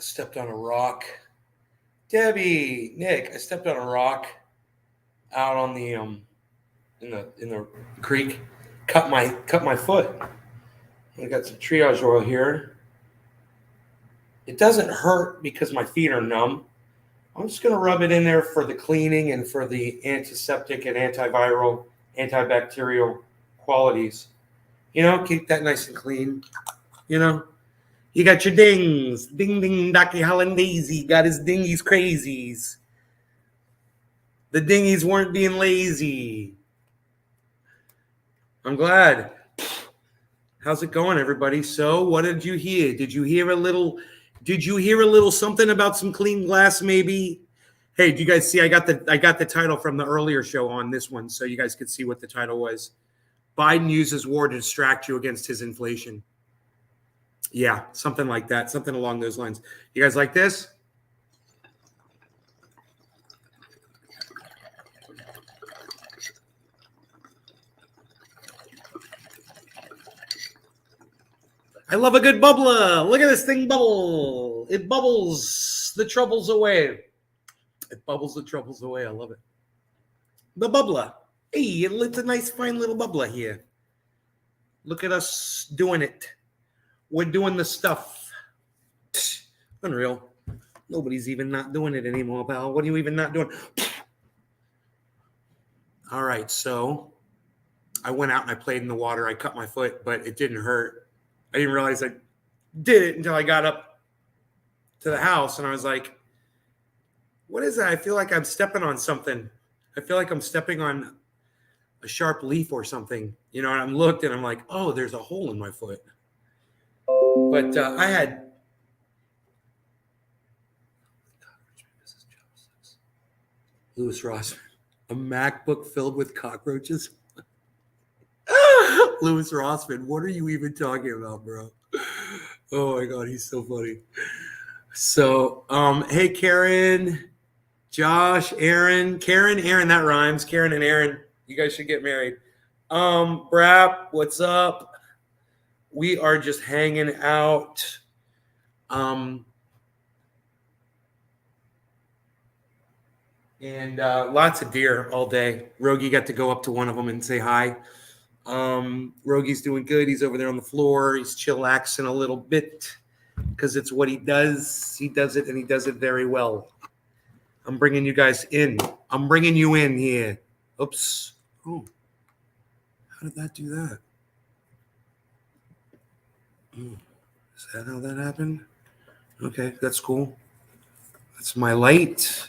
stepped on a rock. Debbie, Nick, I stepped on a rock out on the in the creek. Cut my foot. I got some triage oil here. It doesn't hurt because my feet are numb. I'm just going to rub it in there for the cleaning and for the antiseptic and antiviral, antibacterial qualities. You know, keep that nice and clean. You know, you got your dings. Ding, ding, Docky Hollandaise got his dingies crazies. The dingies weren't being lazy. I'm glad. How's it going, everybody? So, what did you hear? Did you hear a little something about some clean glass, maybe? Hey, do you guys see? I got the title from the earlier show on this one, so you guys could see what the title was. Biden uses war to distract you against his inflation. Yeah, something like that, something along those lines. You guys like this? I love a good bubbler. Look at this thing bubble. It bubbles the troubles away. It bubbles the troubles away. I love it. The bubbler. Hey, it's a nice, fine little bubbler here. Look at us doing it. We're doing the stuff. Unreal. Nobody's even not doing it anymore, pal. What are you even not doing? All right, so I went out and I played in the water. I cut my foot, but it didn't hurt. I didn't realize I did it until I got up to the house, and I was like, what is that? I feel like I'm stepping on something. I feel like I'm stepping on a sharp leaf or something. You know, and I'm looked, and I'm like, oh, there's a hole in my foot. But I had... Louis Rossman, a MacBook filled with cockroaches. Louis Rossman, what are you even talking about, bro? Oh my God, he's so funny. So, hey, Karen, Josh, Aaron, that rhymes. Karen and Aaron, you guys should get married. Brap, what's up? We are just hanging out. And lots of deer all day. Rogie got to go up to one of them and say hi. Rogie's doing good. He's over there on the floor. He's chillaxing a little bit because it's what he does. He does it, and he does it very well. I'm bringing you guys in. I'm bringing you in here. Oops. Oh, how did that do that? Oh, is that how that happened? Okay, that's cool. That's my light.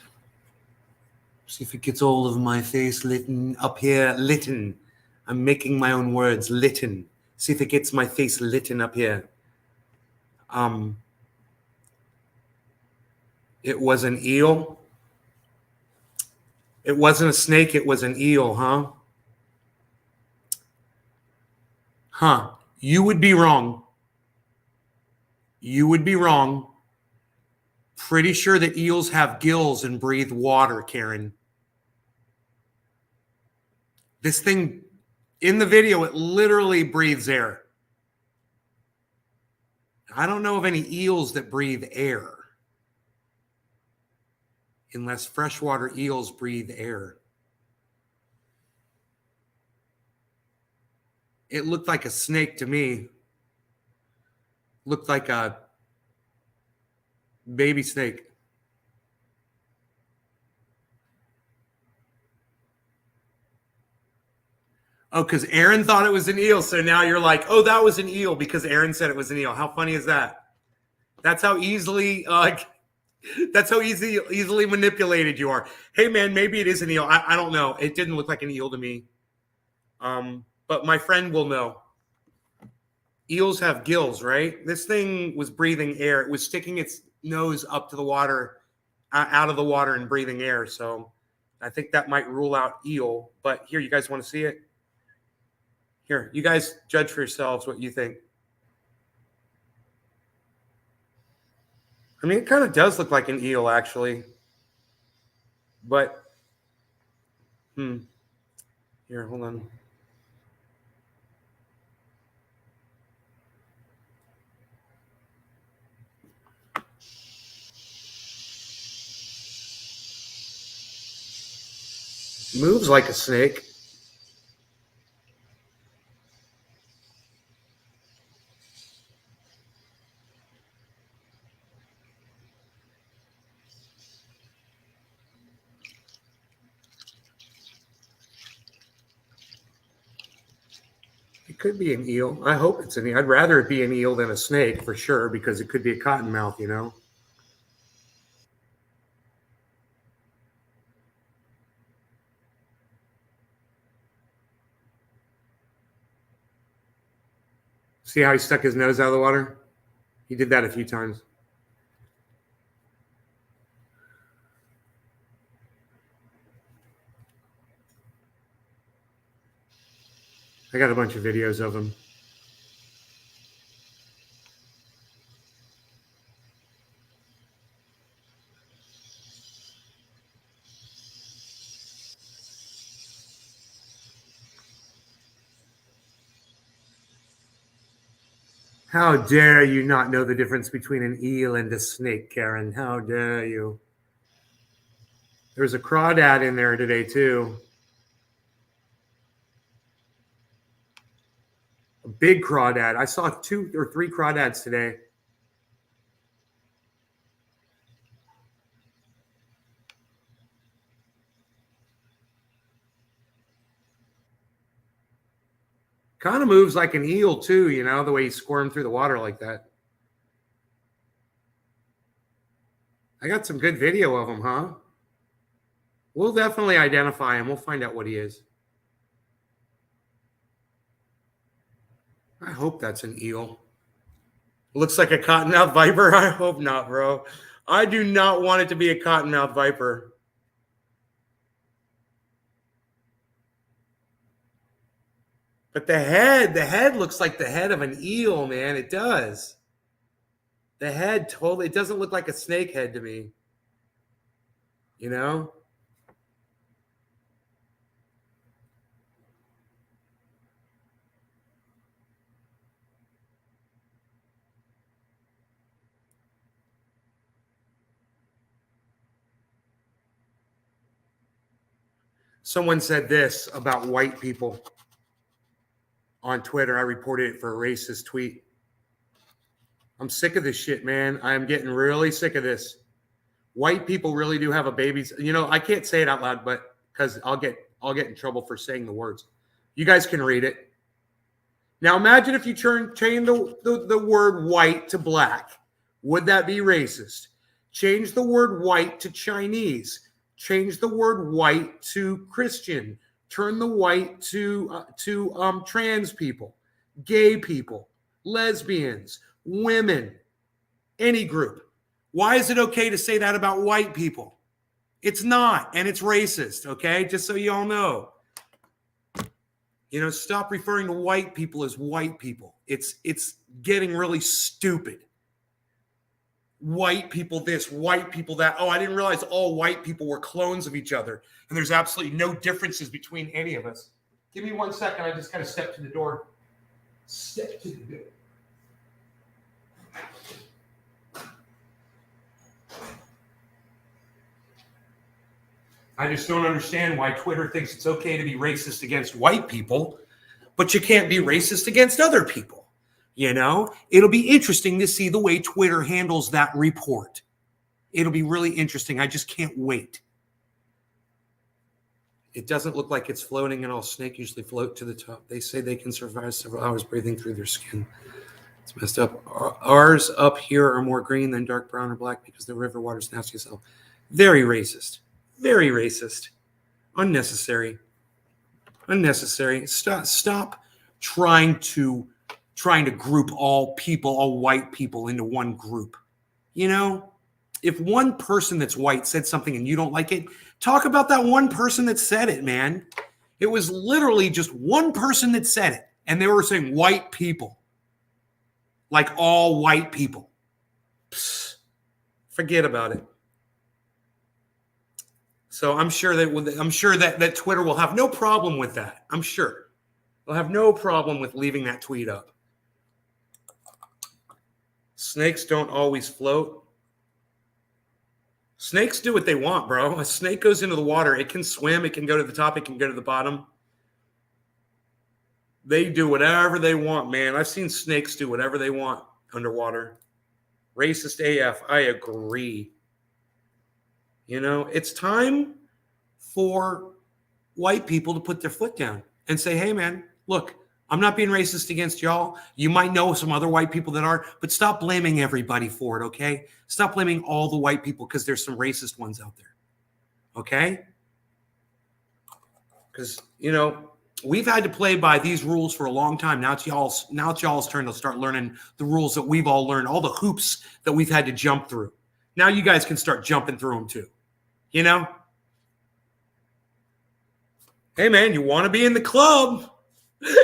See if it gets all of my face litten up here. Litten. I'm making my own words. Litten. See if it gets my face litten up here. It was an eel. It wasn't a snake. It was an eel, huh? Huh. You would be wrong. You would be wrong. Pretty sure that eels have gills and breathe water, Karen. This thing, in the video, it literally breathes air. I don't know of any eels that breathe air. Unless freshwater eels breathe air. It looked like a snake to me. Looked like a baby snake. Oh, because Aaron thought it was an eel. So now you're like, oh, that was an eel because Aaron said it was an eel. How funny is that? That's how easily easily manipulated you are. Hey, man, maybe it is an eel. I don't know. It didn't look like an eel to me. But my friend will know. Eels have gills, right? This thing was breathing air. It was sticking its nose up to the water, out of the water and breathing air. So I think that might rule out eel. But here, you guys want to see it? Here, you guys judge for yourselves what you think. I mean, it kind of does look like an eel, actually. But, here, hold on. Moves like a snake. It could be an eel. I hope it's an eel. I'd rather it be an eel than a snake for sure, because it could be a cottonmouth, you know? See how he stuck his nose out of the water? He did that a few times. I got a bunch of videos of him. How dare you not know the difference between an eel and a snake, Karen? How dare you? There's a crawdad in there today, too. A big crawdad. I saw 2 or 3 crawdads today. Kind of moves like an eel, too, you know, the way he squirmed through the water like that. I got some good video of him, huh? We'll definitely identify him. We'll find out what he is. I hope that's an eel. Looks like a cottonmouth viper. I hope not, bro. I do not want it to be a cottonmouth viper. But the head looks like the head of an eel, man. It does. The head totally, it doesn't look like a snake head to me. You know? Someone said this about white people on Twitter. I reported it for a racist tweet. I'm sick of this shit, man. I'm getting really sick of this. White people really do have a baby's. You know, I can't say it out loud, but because I'll get in trouble for saying the words. You guys can read it. Now imagine if you change the word white to black. Would that be racist? Change the word white to Chinese. Change the word white to Christian. Turn the white to trans people, gay people, lesbians, women, any group. Why is it okay to say that about white people? It's not, and it's racist, okay? Just so you all know. You know, stop referring to white people as white people. It's getting really stupid. White people this, white people that. Oh, I didn't realize all white people were clones of each other. And there's absolutely no differences between any of us. Give me 1 second. I just got to step to the door. Step to the door. I just don't understand why Twitter thinks it's okay to be racist against white people, but you can't be racist against other people. You know, it'll be interesting to see the way Twitter handles that report. It'll be really interesting. I just can't wait. It doesn't look like it's floating at all. Snakes usually float to the top. They say they can survive several hours breathing through their skin. It's messed up. Ours up here are more green than dark brown or black because the river water's nasty as hell. Very racist. Very racist. Unnecessary. Unnecessary. Stop trying to group all people, all white people into one group. You know, if one person that's white said something and you don't like it, talk about that one person that said it, man. It was literally just one person that said it, and they were saying white people, like all white people. Psst, forget about it. So I'm sure that Twitter will have no problem with that. I'm sure they'll have no problem with leaving that tweet up. Snakes don't always float. Snakes do what they want, bro. A snake goes into the water. It can swim. It can go to the top. It can go to the bottom. They do whatever they want, man. I've seen snakes do whatever they want underwater. Racist AF. I agree. You know, it's time for white people to put their foot down and say, hey, man, look, I'm not being racist against y'all. You might know some other white people that are, but stop blaming everybody for it, okay? Stop blaming all the white people because there's some racist ones out there, okay? Because, you know, we've had to play by these rules for a long time. Now it's y'all's turn to start learning the rules that we've all learned, all the hoops that we've had to jump through. Now you guys can start jumping through them too, you know? Hey, man, you want to be in the club?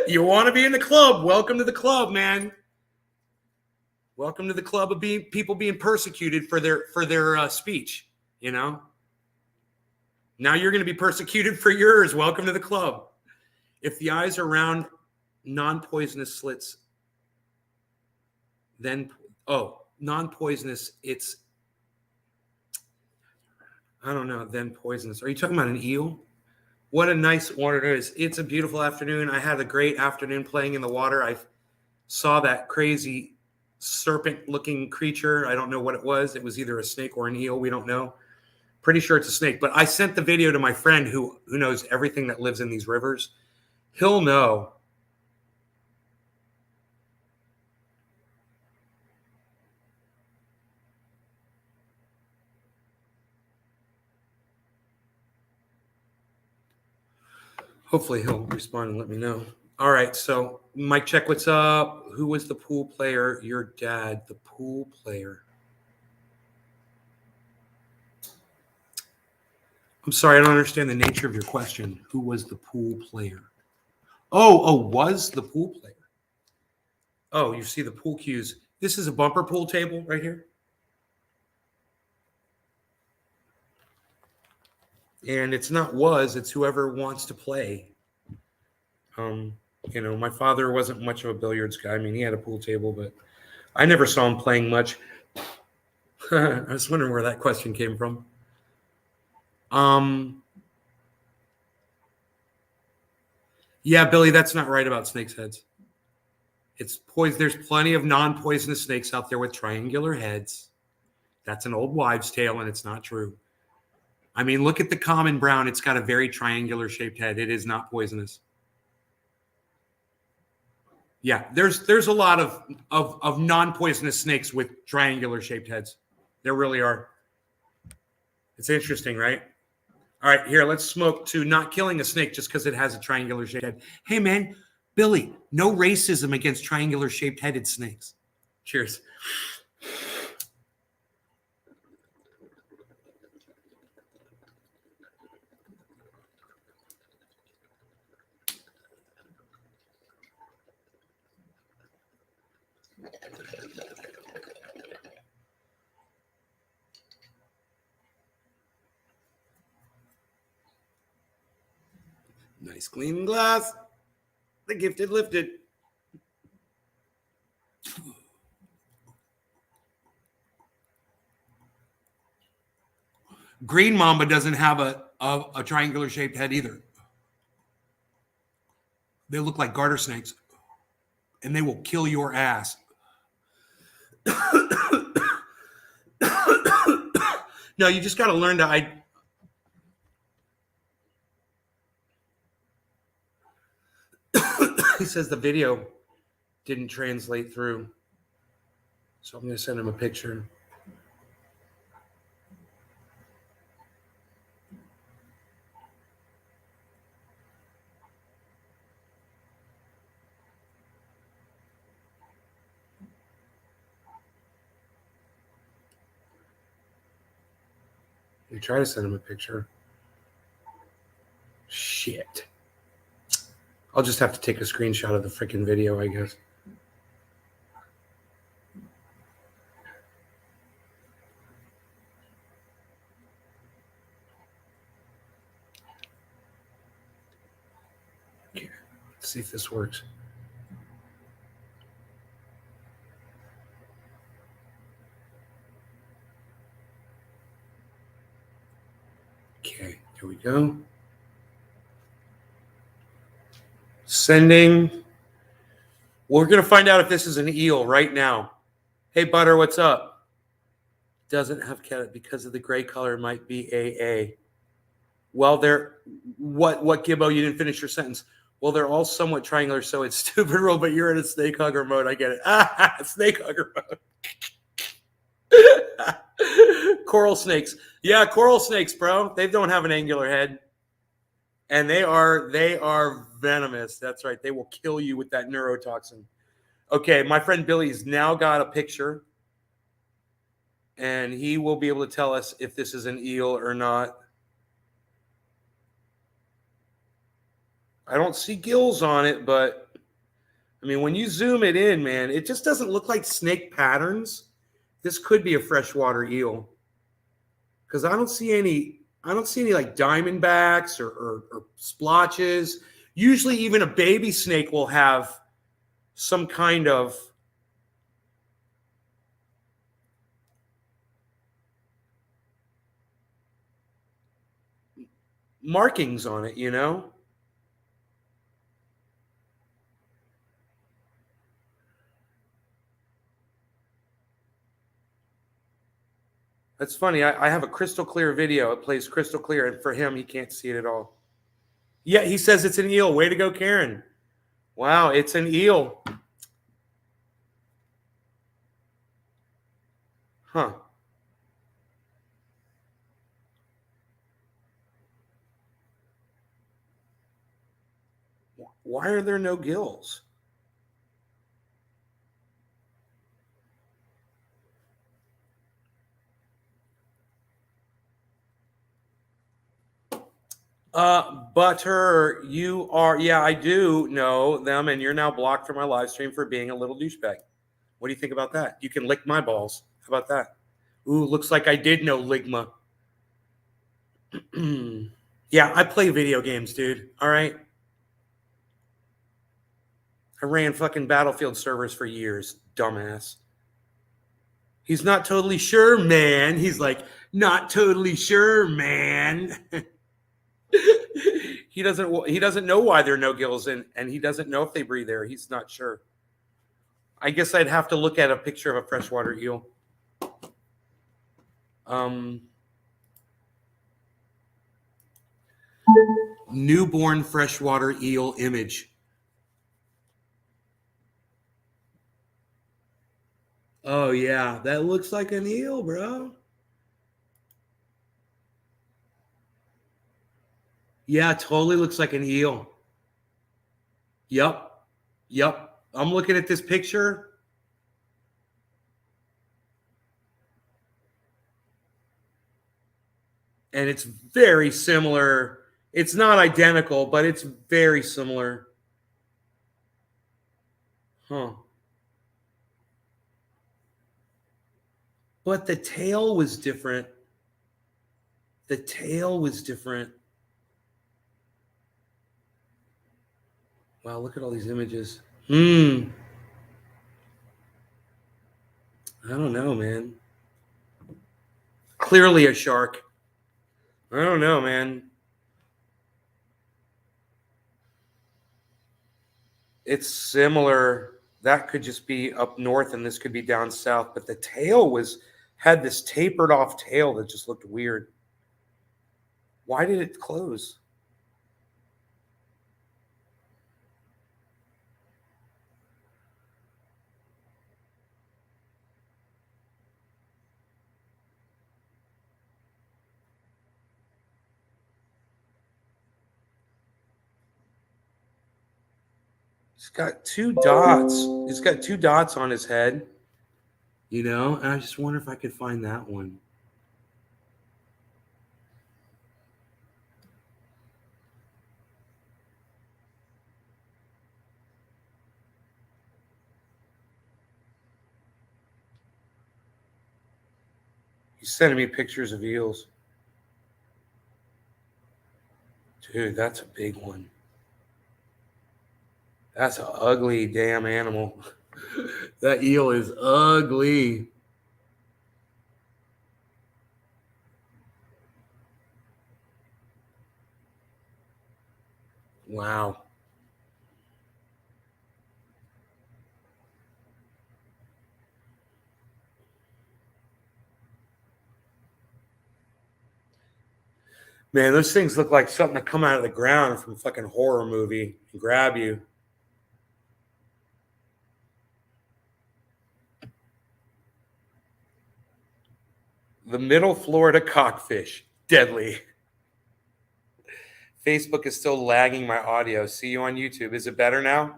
You want to be in the club? Welcome to the club, man. Welcome to the club of people being persecuted for their speech. You know. Now you're going to be persecuted for yours. Welcome to the club. If the eyes are round, non-poisonous slits, then non-poisonous. It's I don't know. Then poisonous. Are you talking about an eel? What a nice water it is. It's a beautiful afternoon. I had a great afternoon playing in the water. I saw that crazy serpent-looking creature. I don't know what it was. It was either a snake or an eel. We don't know. Pretty sure it's a snake. But I sent the video to my friend who knows everything that lives in these rivers. He'll know. Hopefully he'll respond and let me know. All right, so Mike check, what's up? Who was the pool player? Your dad, the pool player. I'm sorry, I don't understand the nature of your question. Who was the pool player? Was the pool player. Oh, you see the pool cues. This is a bumper pool table right here. And it's not it's whoever wants to play. You know, my father wasn't much of a billiards guy. I mean, he had a pool table, but I never saw him playing much. I was wondering where that question came from. Yeah, Billy, that's not right about snakes' heads. It's poison. There's plenty of non-poisonous snakes out there with triangular heads. That's an old wives' tale, and it's not true. I mean, look at the common brown. It's got a very triangular shaped head. It is not poisonous. Yeah, there's a lot of non-poisonous snakes with triangular shaped heads. There really are. It's interesting, right? All right, here, let's smoke to not killing a snake just because it has a triangular shaped head. Hey, man, Billy, no racism against triangular shaped headed snakes. Cheers. Nice clean glass. The gifted lifted. Green mamba doesn't have a triangular shaped head either. They look like garter snakes, and they will kill your ass. No, you just got to learn to. He says the video didn't translate through, so I'm going to send him a picture. You try to send him a picture. Shit. I'll just have to take a screenshot of the freaking video, I guess. Okay. Let's see if this works. go. Sending. We're going to find out if this is an eel right now. Hey, Butter, what's up? Doesn't have cat because of the gray color. Might be AA. Well, what Gibbo? You didn't finish your sentence. Well, they're all somewhat triangular, so it's stupid rule, but you're in a snake hugger mode. I get it. Snake hugger mode. Coral snakes. Yeah, coral snakes, bro. They don't have an angular head. And they are venomous. That's right. They will kill you with that neurotoxin. Okay, my friend Billy's now got a picture. And he will be able to tell us if this is an eel or not. I don't see gills on it, but I mean, when you zoom it in, man, it just doesn't look like snake patterns. This could be a freshwater eel because I don't see any like diamondbacks or splotches. Usually, even a baby snake will have some kind of markings on it, you know? That's funny. I have a crystal clear video. It plays crystal clear, and for him, he can't see it at all. Yeah, he says it's an eel. Way to go, Karen. Wow, it's an eel. Huh. Why are there no gills? Butter, you are, yeah, I do know them, and you're now blocked from my live stream for being a little douchebag. What do you think about that? You can lick my balls. How about that? Ooh, looks like I did know Ligma. Yeah, I play video games, dude. All right. I ran fucking Battlefield servers for years, dumbass. He's not totally sure, man. He's like, not totally sure, man. He doesn't know why there are no gills, and he doesn't know if they breathe there. He's not sure. I guess I'd have to look at a picture of a freshwater eel. Newborn freshwater eel image. Oh yeah, that looks like an eel, bro. Yeah, totally looks like an eel. Yep. I'm looking at this picture. And it's very similar. It's not identical, but it's very similar. Huh. But the tail was different. The tail was different. Wow, look at all these images. I don't know, man. Clearly a shark. I don't know, man. It's similar. That could just be up north and this could be down south, but the tail had this tapered off tail that just looked weird. Why did it close? It's got two dots. It's got two dots on his head, you know, and I just wonder if I could find that one. He's sending me pictures of eels. Dude, that's a big one. That's an ugly damn animal. That eel is ugly. Wow. Man, those things look like something that come out of the ground from a fucking horror movie and grab you. The Middle Florida cockfish. Deadly. Facebook is still lagging my audio. See you on YouTube. Is it better now?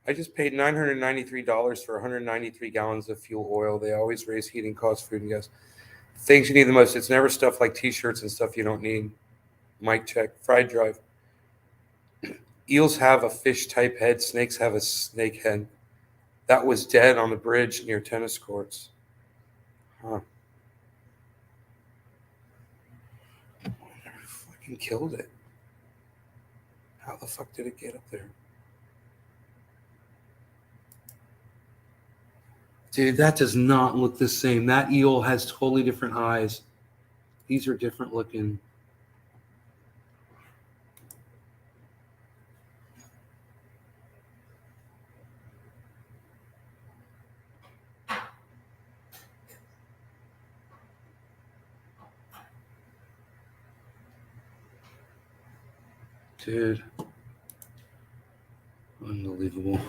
I just paid $993 for 193 gallons of fuel oil. They always raise heating costs, food and gas. Things you need the most. It's never stuff like t-shirts and stuff you don't need. Mic check. Fried drive. Eels have a fish type head. Snakes have a snake head. That was dead on the bridge near tennis courts. Huh. Never fucking killed it. How the fuck did it get up there? Dude, that does not look the same. That eel has totally different eyes. These are different looking. Dude. Unbelievable.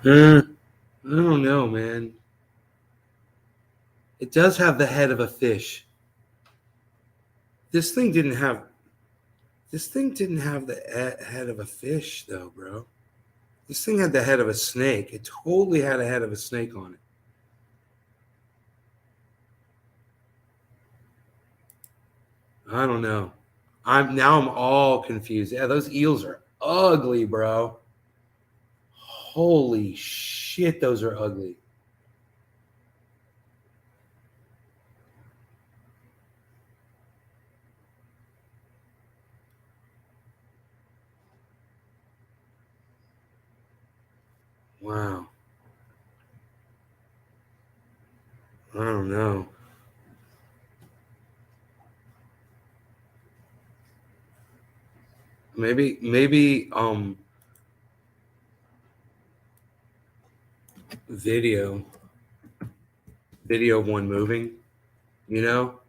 I don't know, man. It does have the head of a fish. This thing didn't have. This thing didn't have the head of a fish, though, bro. This thing had the head of a snake. It totally had a head of a snake on it. I don't know. I'm all confused. Yeah, those eels are ugly, bro. Holy shit, those are ugly. Wow. I don't know. Maybe video of one moving, you know?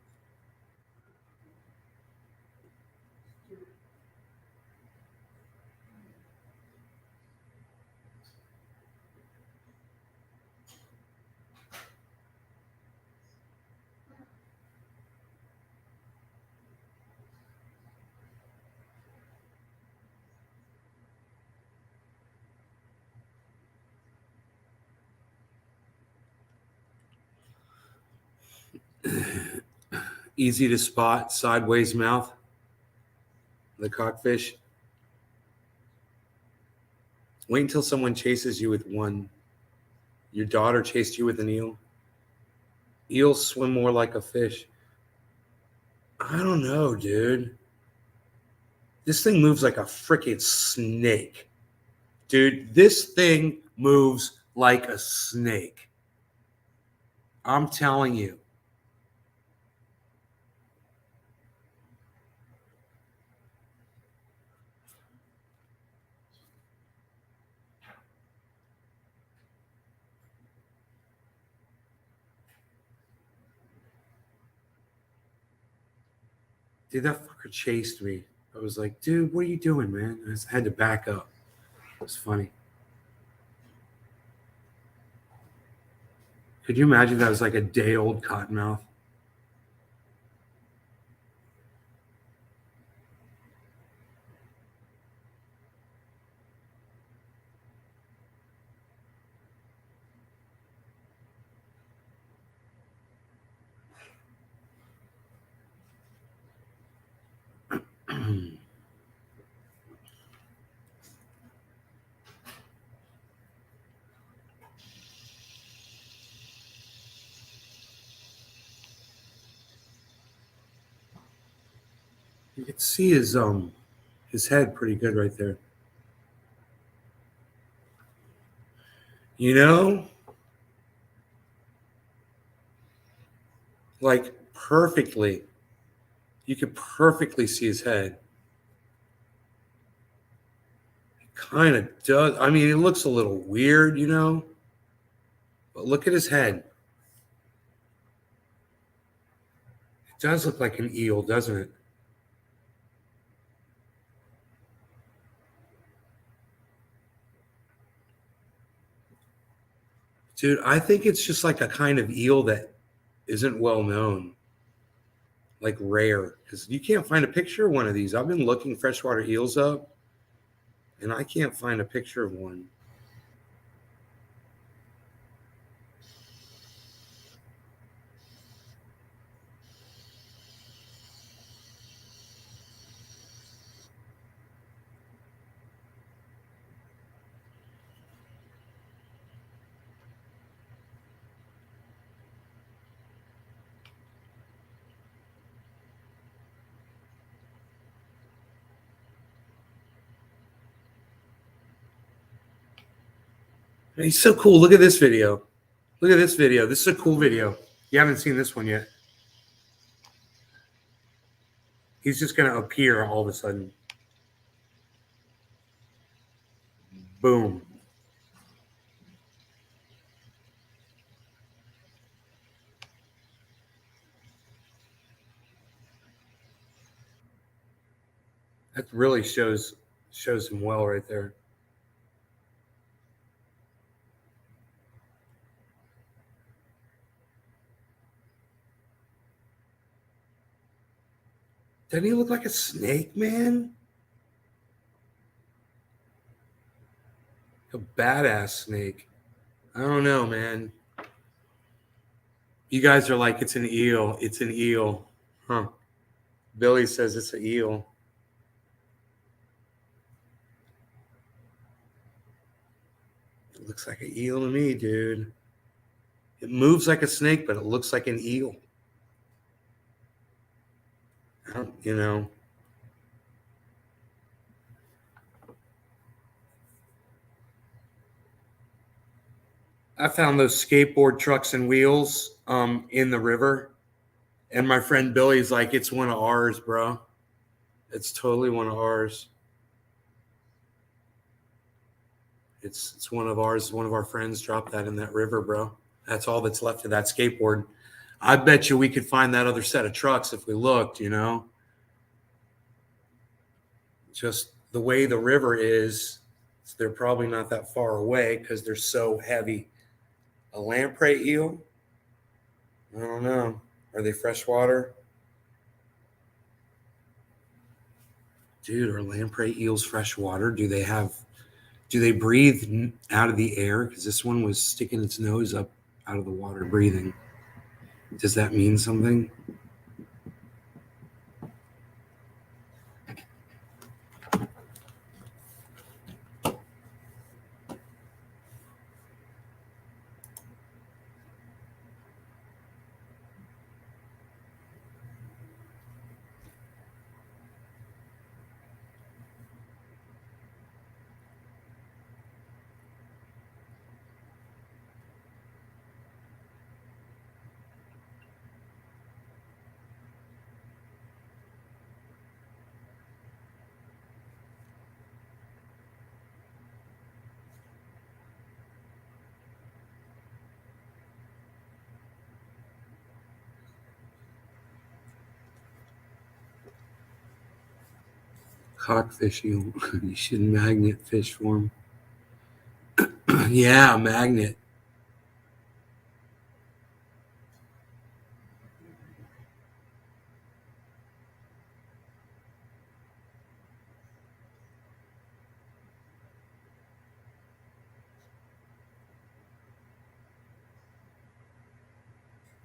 Easy to spot, sideways mouth, the cockfish. Wait until someone chases you with one. Your daughter chased you with an eel. Eels swim more like a fish. I don't know, dude. This thing moves like a freaking snake. Dude, this thing moves like a snake. I'm telling you. Dude, that fucker chased me. I was like, dude, what are you doing, man? I had to back up. It was funny. Could you imagine that was like a day old cottonmouth? You can see his head pretty good right there. You know, like perfectly. You can perfectly see his head. It kind of does. I mean, it looks a little weird, you know, but look at his head. It does look like an eel, doesn't it? Dude, I think it's just like a kind of eel that isn't well known, like rare, because you can't find a picture of one of these. I've been looking freshwater eels up, and I can't find a picture of one. He's so cool. Look at this video. Look at this video. This is a cool video. You haven't seen this one yet. He's just going to appear all of a sudden. Boom. That really shows him well right there. Doesn't he look like a snake, man? A badass snake. I don't know, man. You guys are like, it's an eel. It's an eel. Huh. Billy says it's an eel. It looks like an eel to me, dude. It moves like a snake, but it looks like an eel. You know. I found those skateboard trucks and wheels in the river. And my friend Billy's like, it's one of ours, bro. It's totally one of ours. It's one of ours. One of our friends dropped that in that river, bro. That's all that's left of that skateboard. I bet you we could find that other set of trucks if we looked, you know. Just the way the river is, they're probably not that far away because they're so heavy. A lamprey eel? I don't know. Are they freshwater? Dude, are lamprey eels freshwater? Do they breathe out of the air? Because this one was sticking its nose up out of the water breathing. Does that mean something? Cockfish eel. You should magnet fish for them. Yeah, magnet.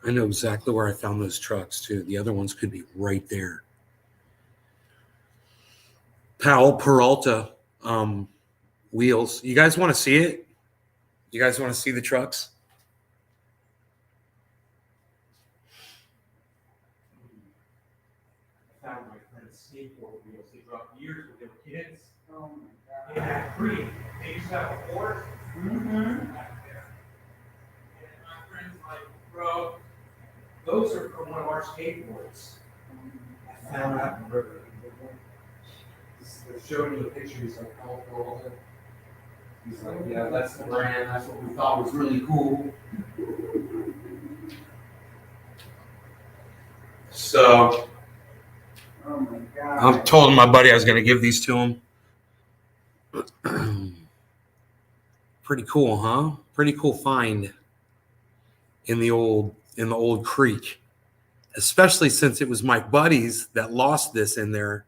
I know exactly where I found those trucks too. The other ones could be right there. Powell Peralta wheels. You guys want to see it? You guys want to see the trucks? I found my friend's skateboard. skateboard wheels they dropped years when they were kids. Oh my In that creek, they used to have a forest Mm-hmm. back there. And my friend's like, bro, those are from one of our skateboards. I found that in the river. They're showing me the pictures of how cool. He's like, yeah, that's the brand. That's what we thought was really cool. So Oh my God. I told my buddy I was going to give these to him. Pretty cool, huh? Pretty cool find in the old creek, especially since it was my buddies that lost this in there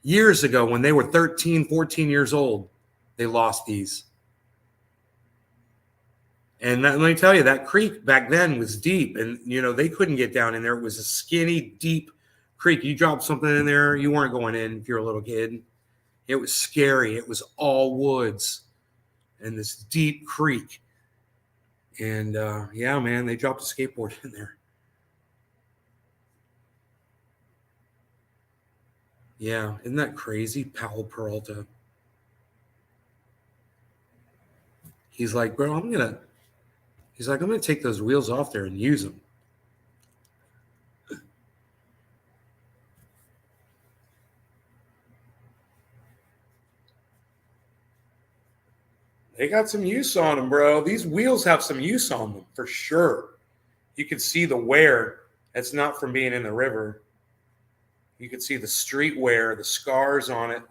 years ago when they were 13, 14 years old. They lost these. And let me tell you, that creek back then was deep, and they couldn't get down in there. It was a skinny, deep creek. You dropped something in there, you weren't going in if you're a little kid. It was scary. It was all woods and this deep creek. And yeah, man, they dropped a skateboard in there. Yeah, isn't that crazy? Powell Peralta. He's like, bro, I'm gonna take those wheels off there and use them. They got some use on them, bro. These wheels have some use on them for sure. You can see the wear. That's not from being in the river. You can see the street wear, the scars on it.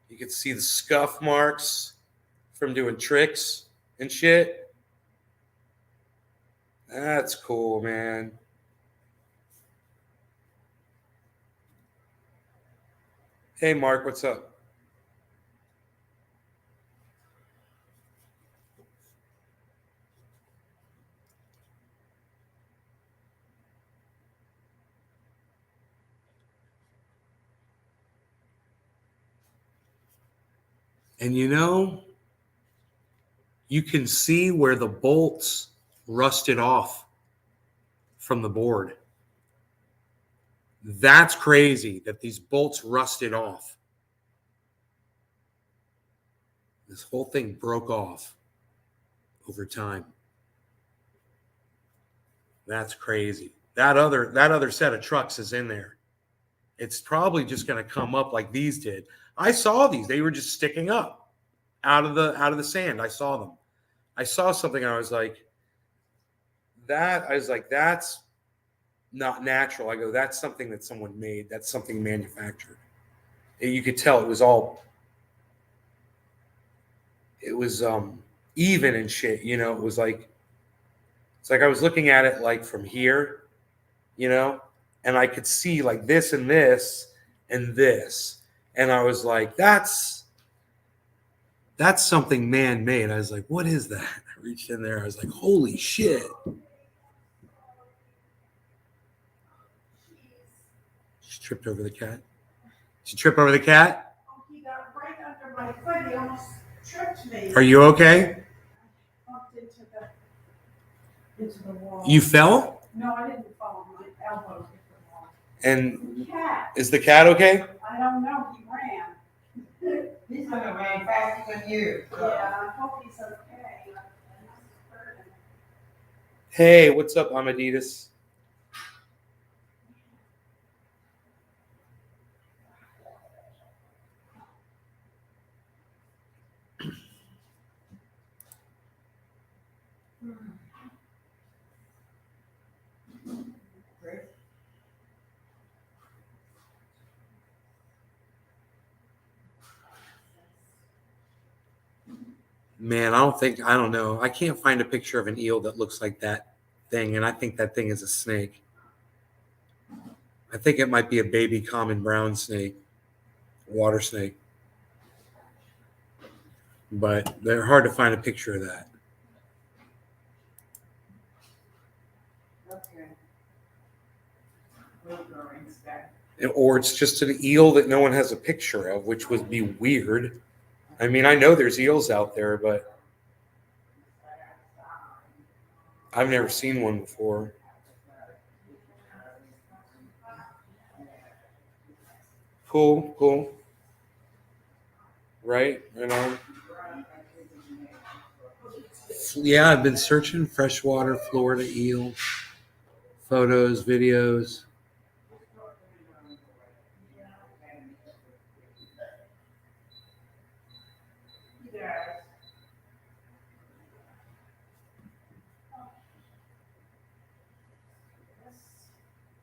You can see the scuff marks from doing tricks and shit. That's cool, man. Hey, Mark, what's up? And you can see where the bolts rusted off from the board. That's crazy that these bolts rusted off. This whole thing broke off over time. That's crazy. That other set of trucks is in there. It's probably just going to come up like these did. I saw these. They were just sticking up out of the sand. I saw them. I saw something and I was like, that's not natural. I go, that's something that someone made. That's something manufactured. And you could tell it was even and shit. It was like, it's like I was looking at it like from here, and I could see like this and this and this. And I was like, that's something man-made. I was like, what is that? I reached in there. I was like, holy shit. She tripped over the cat. She tripped over the cat? Oh, he got right under my foot. He almost tripped me. Are you okay? I bumped into the wall. You fell? No, I didn't fall. My elbow hit the wall. And The cat. is the cat okay? I don't know. He ran. He's gonna run faster than you. Yeah, I hope he's okay. Hey, what's up, Amadeus? Man, I don't know. I can't find a picture of an eel that looks like that thing, and I think that thing is a snake. I think it might be a baby common brown snake, water snake. But they're hard to find a picture of that. Okay. Or it's just an eel that no one has a picture of, which would be weird. I mean, I know there's eels out there, but I've never seen one before. Cool. Right on. Yeah, I've been searching freshwater Florida eel photos, videos.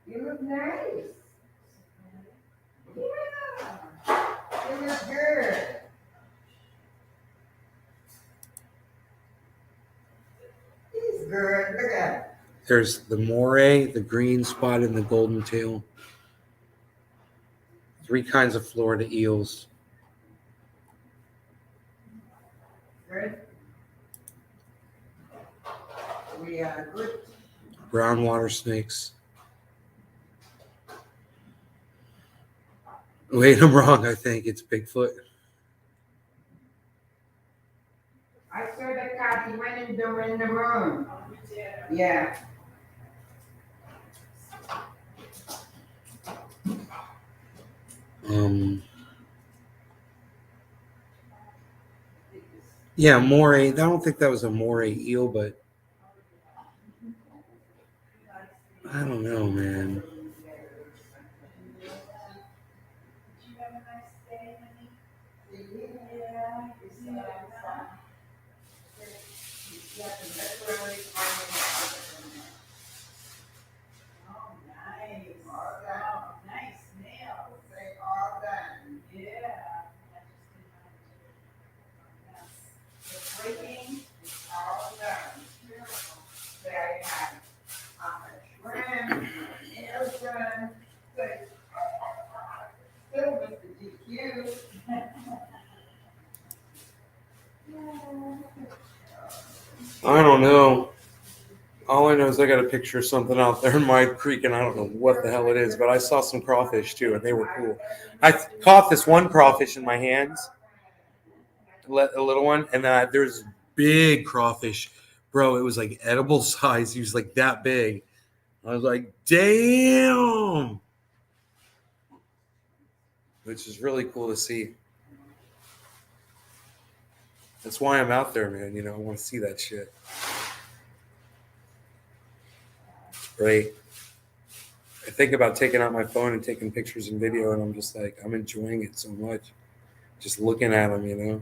You look nice. Yeah. You look good. He's good. Look at him. There's the moray, the green spot, and the golden tail. 3 kinds of Florida eels. Good. We are good. Brown water snakes. Wait, I'm wrong. I think it's Bigfoot. I saw the cat. He went in the room. Yeah. Yeah, moray. I don't think that was a moray eel, but I don't know, man. Did you have a nice day, honey? Yeah. Oh, nice. All done. Nice nails. Say all done. Yeah. The breaking. All done. Very nice. Shrimp, nails done. Say, still Mr. GQ. I don't know. All I know is I got a picture of something out there in my creek, and I don't know what the hell it is, but I saw some crawfish too, and they were cool. I caught this one crawfish in my hands, a little one, and there's big crawfish, bro. It was like edible size. He was like that big. I was like, damn, which is really cool to see. That's why I'm out there, man. You know, I want to see that shit. Right. I think about taking out my phone and taking pictures and video, and I'm just like, I'm enjoying it so much. Just looking at them, you know.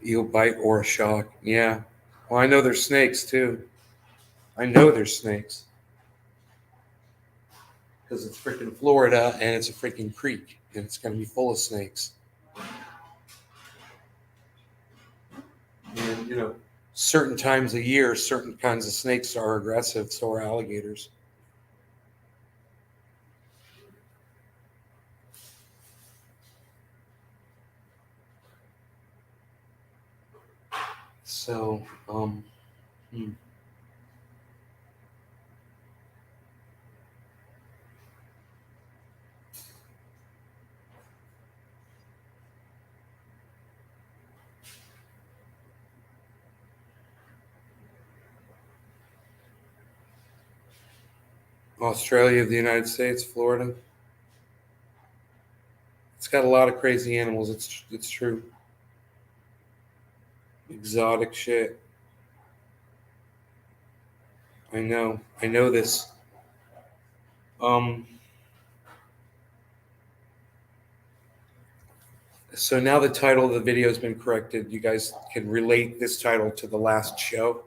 Eel bite or a shock. Yeah. Well, I know there's snakes too. I know there's snakes. Because it's freaking Florida and it's a freaking creek and it's going to be full of snakes. And, you know, certain times a year, certain kinds of snakes are aggressive, so are alligators. So, Australia, the United States, Florida. It's got a lot of crazy animals. It's true. Exotic shit. I know this. So now the title of the video has been corrected. You guys can relate this title to the last show,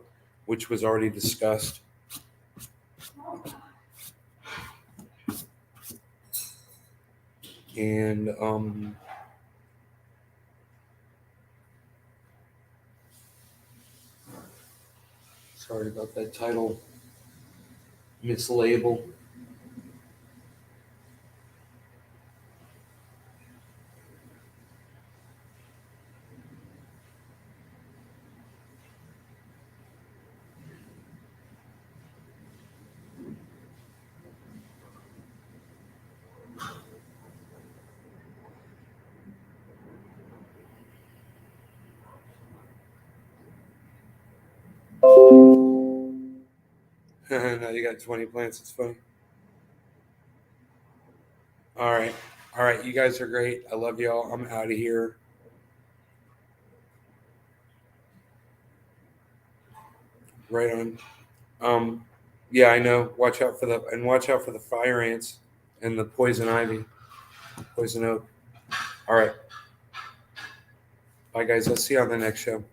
which was already discussed. And sorry about that title mislabel. Now you got 20 plants. It's funny. All right. All right. You guys are great. I love y'all. I'm out of here. Right on. Yeah, I know. Watch out for the fire ants and the poison ivy, poison oak. All right. Bye guys. I'll see you on the next show.